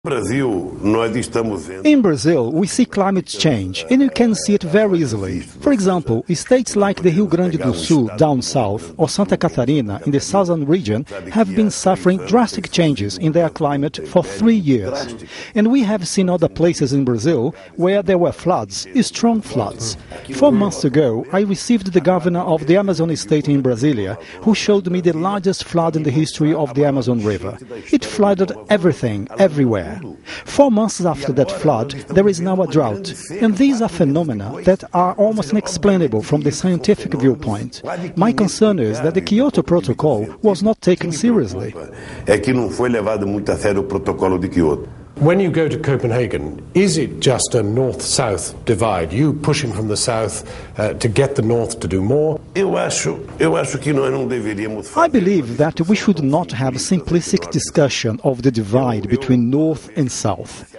In Brazil, we see climate change, and you can see it very easily. For example, states like the Rio Grande do Sul down south or Santa Catarina in the southern region have been suffering drastic changes in their climate for 3 years. And we have seen other places in Brazil where there were floods, strong floods. 4 months ago, I received the governor of the Amazon state in Brasilia, who showed me the largest flood in the history of the Amazon River. It flooded everything, everywhere. 4 months after that flood, there is now a drought. And these are phenomena that are almost inexplainable from the scientific viewpoint. My concern is that the Kyoto Protocol was not taken seriously. When you go to Copenhagen, is it just a north-south divide? You pushing from the south to get the north to do more? I believe that we should not have a simplistic discussion of the divide between north and south.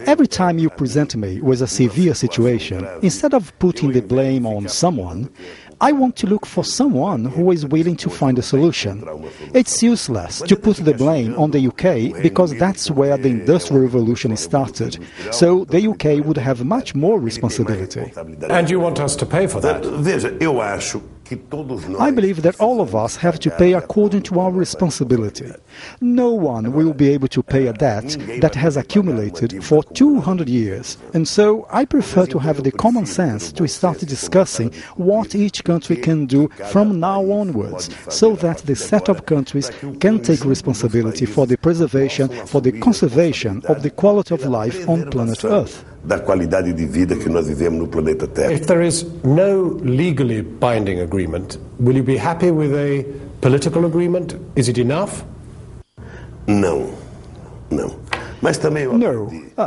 Every time you present me with a severe situation, instead of putting the blame on someone, I want to look for someone who is willing to find a solution. It's useless to put the blame on the UK because that's where the Industrial Revolution started. So the UK would have much more responsibility. And you want us to pay for that? I believe that all of us have to pay according to our responsibility. No one will be able to pay a debt that has accumulated for 200 years. And so I prefer to have the common sense to start discussing what each country can do from now onwards, so that the set of countries can take responsibility for the preservation, for the conservation of the quality of life on planet Earth. If there is no legally binding agreement, will you be happy with a political agreement? Is it enough? No,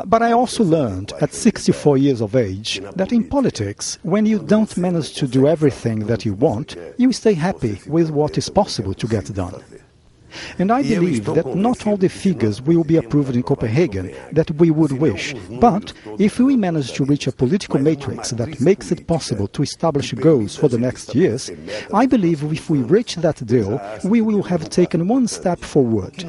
but I also learned at 64 years of age that in politics, when you don't manage to do everything that you want, you stay happy with what is possible to get done. And I believe that not all the figures will be approved in Copenhagen that we would wish, but if we manage to reach a political matrix that makes it possible to establish goals for the next years, I believe if we reach that deal, we will have taken one step forward.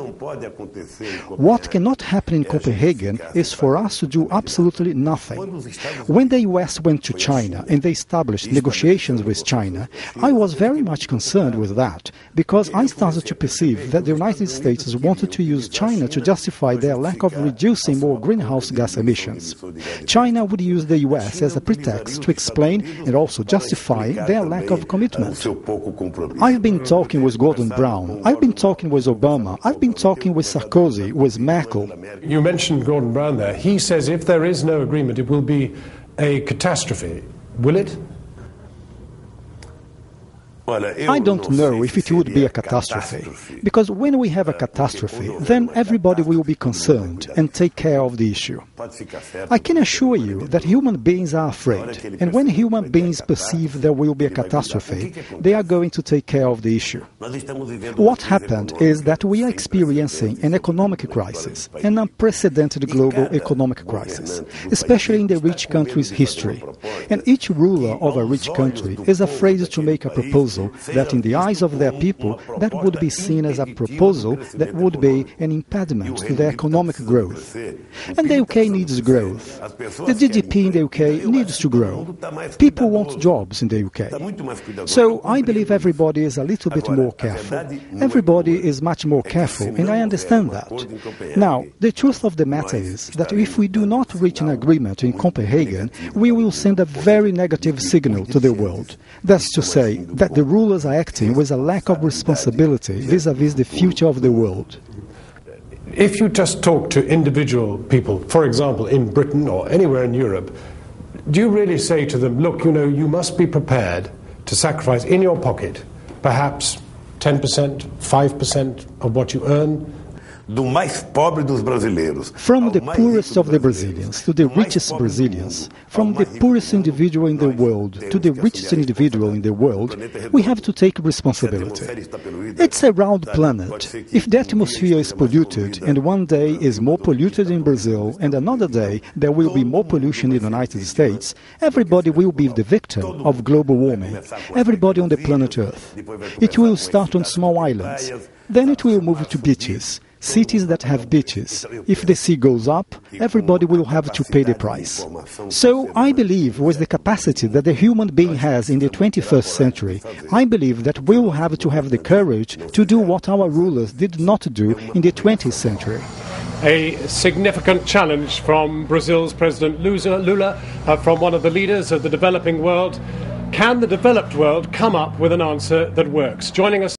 What cannot happen in Copenhagen is for us to do absolutely nothing. When the US went to China and they established negotiations with China, I was very much concerned with that, because I started to perceive that the United States wanted to use China to justify their lack of reducing more greenhouse gas emissions. China would use the US as a pretext to explain and also justify their lack of commitment. I've been talking with Gordon Brown, I've been talking with Obama, I've been talking with Sarkozy, with Merkel. You mentioned Gordon Brown there. He says if there is no agreement, it will be a catastrophe. Will it? I don't know if it would be a catastrophe, because when we have a catastrophe, then everybody will be concerned and take care of the issue. I can assure you that human beings are afraid, and when human beings perceive there will be a catastrophe, they are going to take care of the issue. What happened is that we are experiencing an economic crisis, an unprecedented global economic crisis, especially in the rich country's history. And each ruler of a rich country is afraid to make a proposal that in the eyes of their people, that would be seen as a proposal that would be an impediment to their economic growth. And the UK needs growth. The GDP in the UK needs to grow. People want jobs in the UK. So I believe everybody is a little bit more careful. Everybody is much more careful, and I understand that. Now, the truth of the matter is that if we do not reach an agreement in Copenhagen, we will send a very negative signal to the world. That's to say that the rulers are acting with a lack of responsibility vis-à-vis the future of the world. If you just talk to individual people, for example, in Britain or anywhere in Europe, do you really say to them, look, you know, you must be prepared to sacrifice in your pocket perhaps 10%, 5% of what you earn? From the poorest of the Brazilians to the richest Brazilians, from the poorest individual in the world to the richest individual in the world, we have to take responsibility. It's a round planet. If the atmosphere is polluted, and one day is more polluted in Brazil, and another day there will be more pollution in the United States, everybody will be the victim of global warming. Everybody on the planet Earth. It will start on small islands. Then it will move to beaches. cities that have beaches. If the sea goes up, everybody will have to pay the price. So I believe with the capacity that the human being has in the 21st century, I believe that we will have to have the courage to do what our rulers did not do in the 20th century. A significant challenge from Brazil's President Lula, from one of the leaders of the developing world. Can the developed world come up with an answer that works? Joining us